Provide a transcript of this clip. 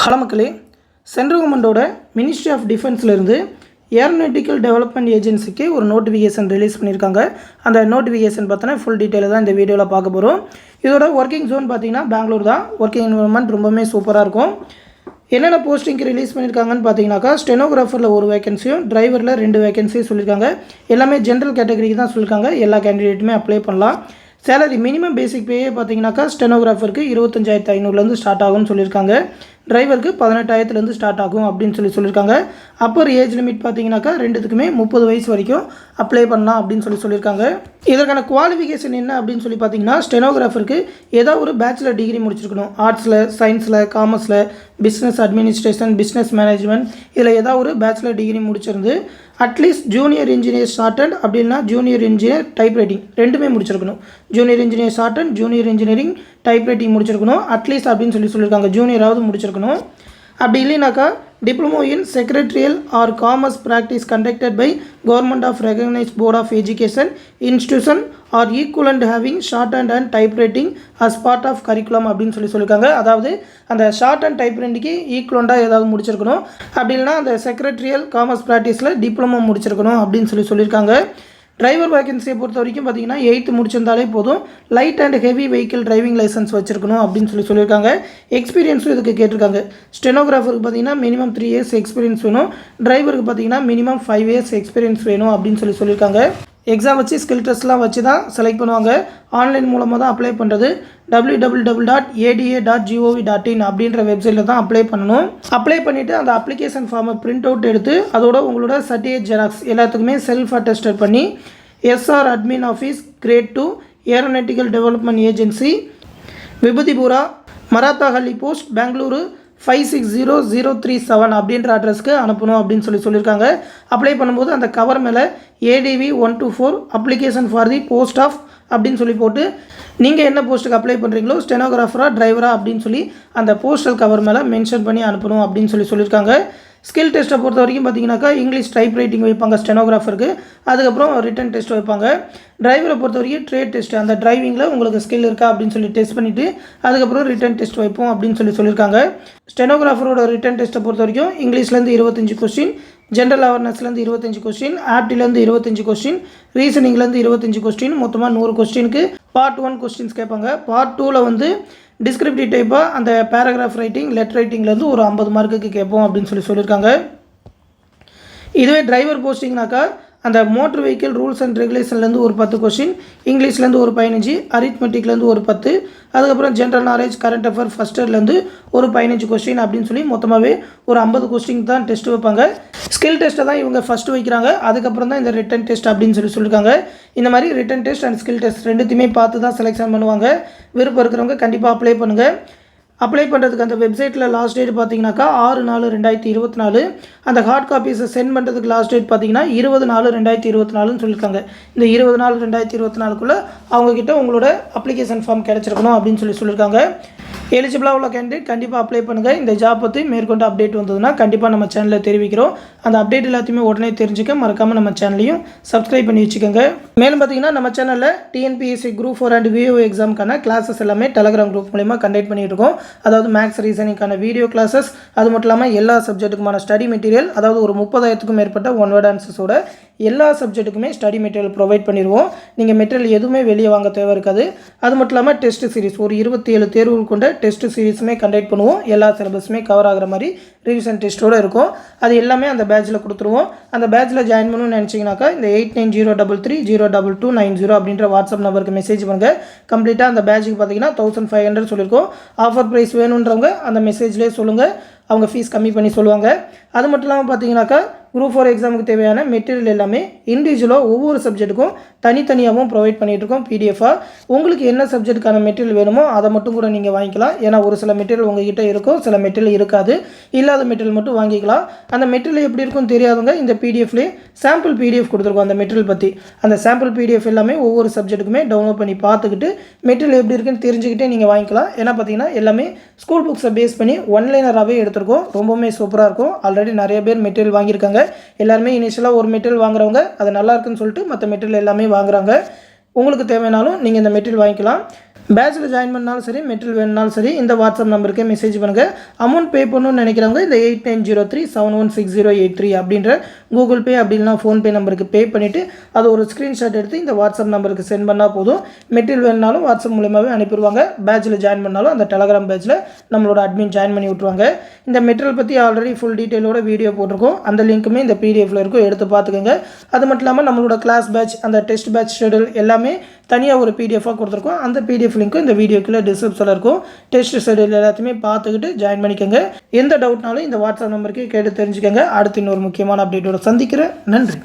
Hello மக்களே, central கவர்மெண்ட்டோட ministry of டிஃபென்ஸ்லேருந்து aeronautical development ஏஜென்சிக்கு ஒரு நோட்டிஃபிகேஷன் ரிலீஸ் பண்ணியிருக்காங்க. அந்த நோட்டிஃபிகேஷன் பார்த்தோன்னா ஃபுல் டீட்டெயில் தான் இந்த வீடியோவில் பார்க்க போகிறோம். இதோட ஒர்க்கிங் ஜோன் பார்த்திங்கன்னா பெங்களூர் தான். ஒர்க்கிங் என்வரன்மெண்ட் ரொம்பவே சூப்பராக இருக்கும். என்னென்ன போஸ்டிங்க்கு ரிலீஸ் பண்ணியிருக்காங்கன்னு பார்த்தீங்கன்னாக்கா, ஸ்டெனோகிராஃபரில் ஒரு வேகன்சியும் டிரைவரில் 2 வேகன்சியும் சொல்லியிருக்காங்க. எல்லாமே ஜென்ரல் கேட்டகரிக்கு தான் சொல்லியிருக்காங்க. எல்லா கேண்டிடேட்டுமே அப்ளை பண்ணலாம். சேலரி மினிமம் பேசிக் பேயே பார்த்தீங்கன்னாக்கா ஸ்டெனோகிராஃபருக்கு 25,500 ஸ்டார்ட் ஆகும்னு சொல்லியிருக்காங்க. டிரைவருக்கு 18,000 ஸ்டார்ட் ஆகும் அப்படின்னு சொல்லியிருக்காங்க. அப்பர் ஏஜ் லிமிட் பார்த்தீங்கன்னாக்கா 2த்துக்குமே 30 வயசு வரைக்கும் அப்ளை பண்ணலாம் அப்படின்னு சொல்லியிருக்காங்க. இதற்கான குவாலிஃபிகேஷன் என்ன அப்படின்னு பார்த்தீங்கன்னா, ஸ்டெனோகிராஃபருக்கு ஏதாவது ஒரு பேச்சுலர் டிகிரி முடிச்சிருக்கணும். ஆர்ட்ஸில், சயின்ஸில், காமர்ஸில், பிஸ்னஸ் அட்மினிஸ்ட்ரேஷன், பிஸ்னஸ் மேனேஜ்மெண்ட், இதில் ஏதாவது ஒரு பேச்சுலர் டிகிரி முடிச்சிருந்து அட்லீஸ்ட் ஜூனியர் இன்ஜினியர் ஷார்ட் அப்படின்னா ஜூனியர் இன்ஜினியர் டைப் ரைட்டிங் 2மே முடிச்சிருக்கணும். Junior engineer short junior engineering typewriting முடிச்சிருக்கணும் அட்லீஸ்ட் அப்படின்னு சொல்லியிருக்காங்க. ஜூனியராவது முடிச்சிருக்கணும். அப்படி இல்லைனாக்கா diploma in secretarial or commerce practice conducted by government of recognised board of education institution or equivalent having short and typewriting as part of curriculum அப்படின்னு சொல்லியிருக்காங்க. அதாவது அந்த ஷார்ட் அண்ட் டைப் ரைட்டிங்க்கு ஈக்குவலண்டாக ஏதாவது முடிச்சிருக்கணும். அப்படி இல்லைனா அந்த செக்ரட்டரியல் காமர்ஸ் ப்ராக்டிஸில் டிப்ளமோ முடிச்சிருக்கணும் அப்படின்னு சொல்லியிருக்காங்க. டிரைவர் வேகன்சியை பொறுத்த வரைக்கும் பார்த்தீங்கன்னா 8th முடிச்சிருந்தாலே போதும். Light and heavy vehicle driving licence வச்சிருக்கணும் அப்படின்னு சொல்லியிருக்காங்க. எக்ஸ்பீரியன்ஸும் இதுக்கு கேட்டிருக்காங்க. ஸ்டெனோகிராஃபருக்கு பார்த்தீங்கன்னா மினிமம் 3 years எக்ஸ்பீரியன்ஸ் வேணும். டிரைவருக்கு பார்த்தீங்கன்னா மினிமம் 5 years எக்ஸ்பீரியன்ஸ் வேணும் அப்படின்னு சொல்லியிருக்காங்க. எக்ஸாம் வச்சு ஸ்கில் டெஸ்ட்லாம் வச்சு தான் செலக்ட் பண்ணுவாங்க. ஆன்லைன் மூலமாக தான் அப்ளை பண்ணுறது. www.ada.gov.in அப்படின்ற வெப்சைட்டில் தான் அப்ளை பண்ணணும். அப்ளை பண்ணிவிட்டு அந்த அப்ளிகேஷன் ஃபார்மை பிரிண்ட் அவுட் எடுத்து அதோட உங்களோட சர்டிஃபிகேட் ஜெராக்ஸ் எல்லாத்துக்குமே செல்ஃப் அட்டஸ்டட் பண்ணி SR admin office grade 2 aeronautical development agency Vibhutipura Marathahalli post Bengaluru 560037 அப்படின்ற அட்ரஸ்க்கு அனுப்பணும் அப்படின்னு சொல்லியிருக்காங்க. அப்ளை பண்ணும்போது அந்த கவர் மேலே ADV 124 application for the post of அப்படின்னு போட்டு நீங்கள் என்ன போஸ்ட்டுக்கு அப்ளை பண்ணுறீங்களோ ஸ்டெனோகிராஃபரா டிரைவரா அப்படின்னு அந்த போஸ்டல் கவர் மேலே மென்ஷன் பண்ணி அனுப்பணும் அப்படின்னு சொல்லியிருக்காங்க. ஸ்கில் டெஸ்ட்டை பொறுத்த வரைக்கும் பார்த்தீங்கன்னாக்கா இங்கிலீஷ் டைப் ரைட்டிங் வைப்பாங்க ஸ்டெனோகிராஃபருக்கு. அதுக்கப்புறம் ரிட்டன் டெஸ்ட் வைப்பாங்க. டிரைவரை பொறுத்த வரைக்கும் ட்ரேட் டெஸ்ட், அந்த டிரைவிங்கில் உங்களுக்கு ஸ்கில் இருக்கா அப்படின்னு டெஸ்ட் பண்ணிவிட்டு அதுக்கப்புறம் ரிட்டன் டெஸ்ட் வைப்போம் அப்படின்னு சொல்லியிருக்காங்க. ஸ்டெனோகிராஃபரோட ரிட்டன் டெஸ்ட்டை பொறுத்த வரைக்கும் இங்கிலீஷ்லேருந்து 25 கொஸ்டின், ஜென்ரல் அவேர்னஸ்லேருந்து 25 கொஸ்டின், ஆப்டிலேருந்து 25 கொஸ்டின், ரீசனிங்லேருந்து 25 கொஸ்டின், மொத்தமாக 100 கொஸ்டினுக்கு பார்ட் 1 கொஸ்டின்ஸ் கேட்பாங்க. பார்ட் 2ல் டிஸ்கிரிப்டிவ் டைப்பாக அந்த பேராகிராஃப் ரைட்டிங், லெட்டர் ரைட்டிங்லேருந்து ஒரு 50 மார்க்குக்கு கேட்போம் அப்படின்னு சொல்லியிருக்காங்க. இதுவே டிரைவர் போஸ்டிங்னாக்கா அந்த மோட்டர் வெஹிக்கிள் ரூல்ஸ் அண்ட் ரெகுலேஷன்லேருந்து ஒரு 10 கொஸ்டின், இங்கிலீஷ்லேருந்து ஒரு 15, அரித்மெட்டிக்லேருந்து ஒரு 10, அதுக்கப்புறம் general knowledge current affair first இயர்லேருந்து ஒரு 15 கொஸ்டின் அப்படின்னு மொத்தமாகவே ஒரு 50 கொஸ்டின் தான் டெஸ்ட் வைப்பாங்க. ஸ்கில் டெஸ்ட்டை தான் இவங்க ஃபஸ்ட்டு வைக்கிறாங்க. அதுக்கப்புறம் தான் இந்த ரிட்டன் டெஸ்ட் அப்படின்னு சொல்லியிருக்காங்க. இந்த மாதிரி written test and skill test 2த்தையுமே பார்த்து தான் செலெக்ஷன் பண்ணுவாங்க. விருப்பம் இருக்கிறவங்க கண்டிப்பாக அப்ளை பண்ணுங்கள். அப்ளை பண்ணுறதுக்கு அந்த வெப்சைட்டில் லாஸ்ட் டேட் பார்த்தீங்கன்னாக்கா 6/4/2024. அந்த ஹார்ட் காப்பீஸை சென்ட் பண்ணுறதுக்கு லாஸ்ட் டேட் பார்த்தீங்கன்னா 20/4/2024 சொல்லியிருக்காங்க. இந்த 20/4/2024 அவங்கக்கிட்ட உங்களோட அப்ளிகேஷன் ஃபார்ம் கிடச்சிருக்கணும் அப்படின்னு சொல்லியிருக்காங்க. எலிஜிபிளாக உள்ள கேண்டிடேட் கண்டிப்பாக அப்ளை பண்ணுங்கள். இந்த ஜாப் பற்றி மேற்கொண்டு அப்டேட் வந்ததுன்னா கண்டிப்பாக நம்ம சேனலில் தெரிவிக்கிறோம். அந்த அப்டேட் எல்லாத்தையுமே உடனே தெரிஞ்சுக்க மறக்காமல் நம்ம சேனலையும் சப்ஸ்கிரைப் பண்ணி வச்சுக்கோங்க. மேலும் பார்த்தீங்கன்னா நம்ம சேனலில் TNPSC Group 4 அண்ட் VO எக்ஸாமுக்கான கிளாஸஸ் எல்லாமே டெலகிராம் குரூப் மூலமா கண்டக்ட் பண்ணிட்டு இருக்கோம். அதாவது மேக்ஸ் ரீசனிங்கான வீடியோ கிளாஸஸ், அது மட்டும் இல்லாமல் எல்லா சப்ஜெக்ட்டுக்குமான ஸ்டடி மெட்டீரியல், அதாவது ஒரு 30,000க்கும் மேற்பட்ட ஒன் வேர்ட் ஆன்சர்ஸோட எல்லா சப்ஜெக்ட்டுக்குமே ஸ்டடி மெட்டீரியல் ப்ரொவைட் பண்ணிடுவோம். நீங்கள் மெட்டீரியல் எதுவுமே வெளியே வாங்க தேவை இருக்காது. அது மட்டும் இல்லாமல் டெஸ்ட் சீரிஸ் ஒரு 27 தேர்வுகள் கொண்ட டெஸ்ட் சீரிஸுமே கண்டக்ட் பண்ணுவோம். எல்லா சிலபஸுமே கவர் ஆகிற மாதிரி ரிவிஷன் டெஸ்ட்டோடு இருக்கும். அது எல்லாமே அந்த பேட்சில் கொடுத்துருவோம். அந்த பேட்சில் ஜாயின் பண்ணணும்னு நினச்சிங்கனாக்கா இந்த 8903302290 அப்படின்ற வாட்ஸ்அப் நம்பருக்கு மெசேஜ் பண்ணுங்கள். கம்ப்ளீட்டாக அந்த பேட்சுக்கு பார்த்தீங்கன்னா 1500 சொல்லியிருக்கோம். ஆஃபர் ப்ரைஸ் வேணுன்றவங்க அந்த மெசேஜ்லேயே சொல்லுங்கள். அவங்க ஃபீஸ் கம்மி பண்ணி சொல்லுவாங்க. அது மட்டும் இல்லாமல் பார்த்தீங்கன்னாக்கா Group 4 எக்ஸாமுக்கு தேவையான மெட்டீரியல் எல்லாமே இண்டிவிஜுவலாக ஒவ்வொரு சப்ஜெக்ட்டுக்கும் தனித்தனியாகவும் ப்ரொவைட் பண்ணிகிட்ருக்கோம் PDF-ஆக. உங்களுக்கு என்ன சப்ஜெக்ட்டுக்கான மெட்டீரியல் வேணுமோ அதை மட்டும் கூட நீங்கள் வாங்கிக்கலாம். ஏன்னா ஒரு சில மெட்டீரியல் உங்கள்கிட்ட இருக்கும், சில மெட்டீரியல் இருக்காது. இல்லாத மெட்டீரியல் மட்டும் வாங்கிக்கலாம். அந்த மெட்டீரியல் எப்படி இருக்குன்னு தெரியாதவங்க இந்த PDF-லேயே சாம்பிள் PDF கொடுத்துருக்கோம் அந்த மெட்டீரியல் பற்றி. அந்த சாம்பிள் PDF எல்லாமே ஒவ்வொரு சப்ஜெக்ட்டுக்குமே டவுன்லோட் பண்ணி பார்த்துக்கிட்டு மெட்டீரியல் எப்படி இருக்குன்னு தெரிஞ்சுக்கிட்டே நீங்கள் வாங்கிக்கலாம். ஏன்னா பார்த்தீங்கன்னா எல்லாமே ஸ்கூல் புக்ஸை பேஸ் பண்ணி ஒன்லைனராகவே எடுத்துருக்கோம். ரொம்பவுமே சூப்பராக இருக்கும். ஆல்ரெடி நிறைய பேர் மெட்டீரியல் வாங்கியிருக்காங்க. எல்லாருமே இனிஷியலாக ஒரு மெட்டீரியல் வாங்குறவங்க அது நல்லா இருக்குன்னு சொல்லிட்டு மற்ற மெட்டீரியல் எல்லாமே வாங்குறாங்க. உங்களுக்கு தேவைனாலும் நீங்கள் இந்த மெட்டீரியல் வாங்கிக்கலாம். பேட்சில் ஜாயின் பண்ணாலும் சரி, மெட்டீரியல் வேணுனாலும் சரி, இந்த வாட்ஸ்அப் நம்பருக்கே மெசேஜ் பண்ணுங்கள். அமௌண்ட் பே பண்ணணும்னு நினைக்கிறவங்க இந்த 8903716083 அப்படின்ற கூகுள் பே அப்படி இல்லைனா ஃபோன்பே நம்பருக்கு பே பண்ணிவிட்டு அது ஒரு ஸ்க்ரீன்ஷாட் எடுத்து இந்த வாட்ஸ்அப் நம்பருக்கு சென்ட் பண்ணால் போதும். மெட்டீரியல் வேணுனாலும் வாட்ஸ்அப் மூலமாகவே அனுப்பிடுவாங்க. பேட்சில் ஜாயின் பண்ணாலும் அந்த டெலகிராம் பேட்சில் நம்மளோட அட்மின் ஜாயின் பண்ணி விட்ருவாங்க. இந்த மெட்டீரியல் பற்றி ஆல்ரெடி ஃபுல் டீட்டெயிலோட வீடியோ போட்டிருக்கோம். அந்த லிங்க்குமே இந்த பிடிஎஃப்ல இருக்கும், எடுத்து பார்த்துக்கோங்க. அது மட்டும் இல்லாமல் நம்மளோட கிளாஸ் பேட்ச், அந்த டெஸ்ட் பேட்ச் ஷெடியூல் எல்லாமே தனியாக ஒரு பிடிஎஃபாக கொடுத்துருக்கோம். அந்த பிடிஎஃப் லிங்க்கும் இந்த வீடியோக்குள்ளே டிஸ்கிரிப்ஷனில் இருக்கும். டெஸ்ட் ஷெடியூல் எல்லாத்தையுமே பார்த்துக்கிட்டு ஜாயின் பண்ணிக்கோங்க. எந்த டவுட்னாலும் இந்த வாட்ஸ்அப் நம்பருக்கு கேட்டு தெரிஞ்சுக்கோங்க. அடுத்து இன்னொரு முக்கியமான அப்டேட்டோட சந்திக்கிறேன். நன்றி.